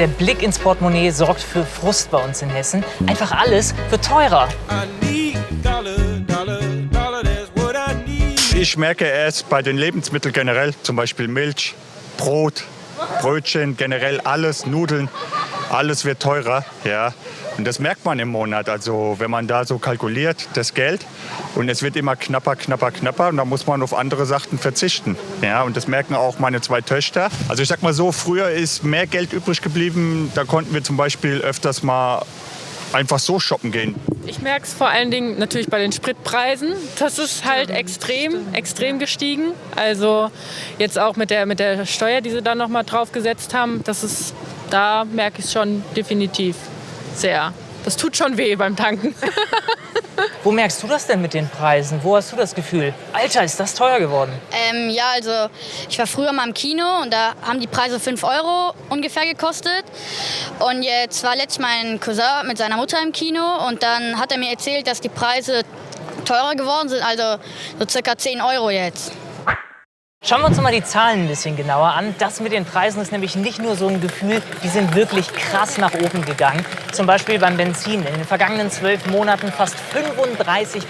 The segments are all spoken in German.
Der Blick ins Portemonnaie sorgt für Frust bei uns in Hessen. Einfach alles wird teurer. Ich merke es bei den Lebensmitteln generell, zum Beispiel Milch, Brot, Brötchen, generell alles, Nudeln, alles wird teurer. Ja. Und das merkt man im Monat, also wenn man da so kalkuliert, das Geld. Und es wird immer knapper, knapper, knapper und da muss man auf andere Sachen verzichten. Ja, und das merken auch meine 2 Töchter. Also ich sag mal so, früher ist mehr Geld übrig geblieben. Da konnten wir zum Beispiel öfters mal einfach so shoppen gehen. Ich merke es vor allen Dingen natürlich bei den Spritpreisen. Das ist halt extrem gestiegen. Also jetzt auch mit der Steuer, die sie dann noch mal draufgesetzt haben, da merke ich es schon definitiv sehr. Das tut schon weh beim Tanken. Wo merkst du das denn mit den Preisen? Wo hast du das Gefühl? Alter, ist das teuer geworden? Ja, also ich war früher mal im Kino und da haben die Preise 5 € ungefähr gekostet. Und jetzt war letztens mein Cousin mit seiner Mutter im Kino und dann hat er mir erzählt, dass die Preise teurer geworden sind, also so circa 10 € jetzt. Schauen wir uns noch mal die Zahlen ein bisschen genauer an. Das mit den Preisen ist nämlich nicht nur so ein Gefühl, die sind wirklich krass nach oben gegangen. Zum Beispiel beim Benzin in den vergangenen 12 Monaten fast 35%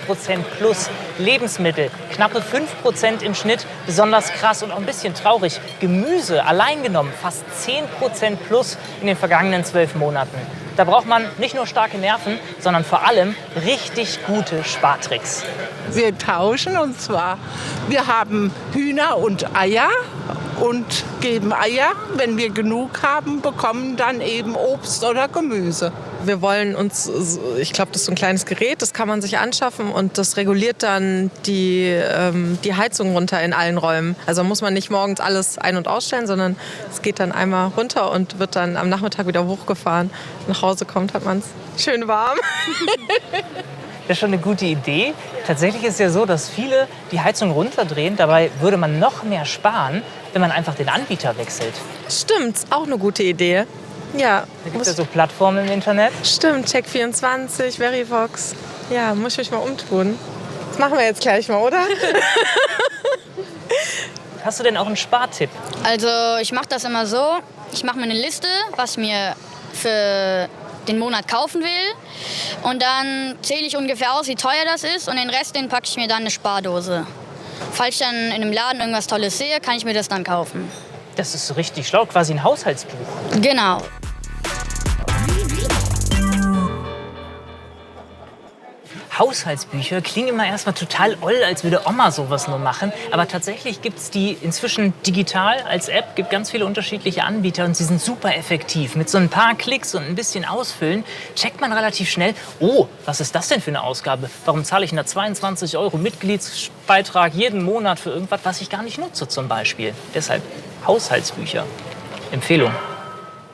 plus. Lebensmittel knappe 5% im Schnitt, besonders krass und auch ein bisschen traurig. Gemüse allein genommen fast 10% plus in den vergangenen 12 Monaten. Da braucht man nicht nur starke Nerven, sondern vor allem richtig gute Spartricks. Wir tauschen und zwar, wir haben Hühner und Eier und geben Eier. Wenn wir genug haben, bekommen dann eben Obst oder Gemüse. Wir wollen uns, ich glaube, das ist so ein kleines Gerät, das kann man sich anschaffen und das reguliert dann die Heizung runter in allen Räumen. Also muss man nicht morgens alles ein- und ausstellen, sondern es geht dann einmal runter und wird dann am Nachmittag wieder hochgefahren. Nach Hause kommt, hat man es schön warm. Das ist schon eine gute Idee. Tatsächlich ist es ja so, dass viele die Heizung runterdrehen. Dabei würde man noch mehr sparen, wenn man einfach den Anbieter wechselt. Stimmt, auch eine gute Idee. Ja. Da gibt es ja so Plattformen im Internet. Stimmt, Check24, Verivox. Ja, muss ich mich mal umtun. Das machen wir jetzt gleich mal, oder? Hast du denn auch einen Spartipp? Also ich mache das immer so, ich mache mir eine Liste, was ich mir für den Monat kaufen will. Und dann zähle ich ungefähr aus, wie teuer das ist. Und den Rest, den packe ich mir dann in eine Spardose. Falls ich dann in einem Laden irgendwas Tolles sehe, kann ich mir das dann kaufen. Das ist richtig schlau, quasi ein Haushaltsbuch. Genau. Haushaltsbücher klingen immer erstmal total oll, als würde Oma sowas nur machen. Aber tatsächlich gibt es die inzwischen digital als App, gibt ganz viele unterschiedliche Anbieter und sie sind super effektiv. Mit so ein paar Klicks und ein bisschen Ausfüllen checkt man relativ schnell, oh, was ist das denn für eine Ausgabe? Warum zahle ich da 22 € Mitgliedsbeitrag jeden Monat für irgendwas, was ich gar nicht nutze zum Beispiel? Deshalb Haushaltsbücher. Empfehlung.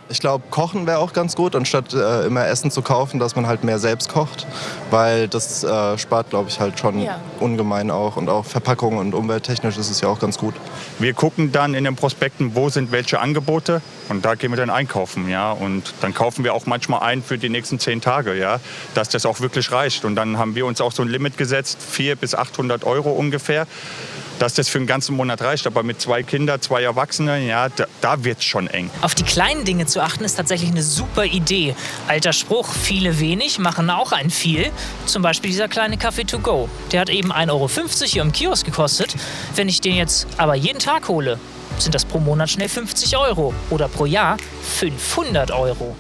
Ich glaube, Kochen wäre auch ganz gut, anstatt immer Essen zu kaufen, dass man halt mehr selbst kocht, weil das spart, glaube ich, halt schon ungemein auch und auch Verpackung und umwelttechnisch ist es ja auch ganz gut. Wir gucken dann in den Prospekten, wo sind welche Angebote und da gehen wir dann einkaufen, ja, und dann kaufen wir auch manchmal ein für die nächsten 10 Tage, ja, dass das auch wirklich reicht und dann haben wir uns auch so ein Limit gesetzt, 400 bis 800 € ungefähr. Dass das für einen ganzen Monat reicht, aber mit 2 Kindern, 2 Erwachsene, ja, da wird's schon eng. Auf die kleinen Dinge zu achten, ist tatsächlich eine super Idee. Alter Spruch, viele wenig machen auch ein viel. Zum Beispiel dieser kleine Kaffee to go. Der hat eben 1,50 € hier im Kiosk gekostet. Wenn ich den jetzt aber jeden Tag hole, sind das pro Monat schnell 50 € oder pro Jahr 500 €.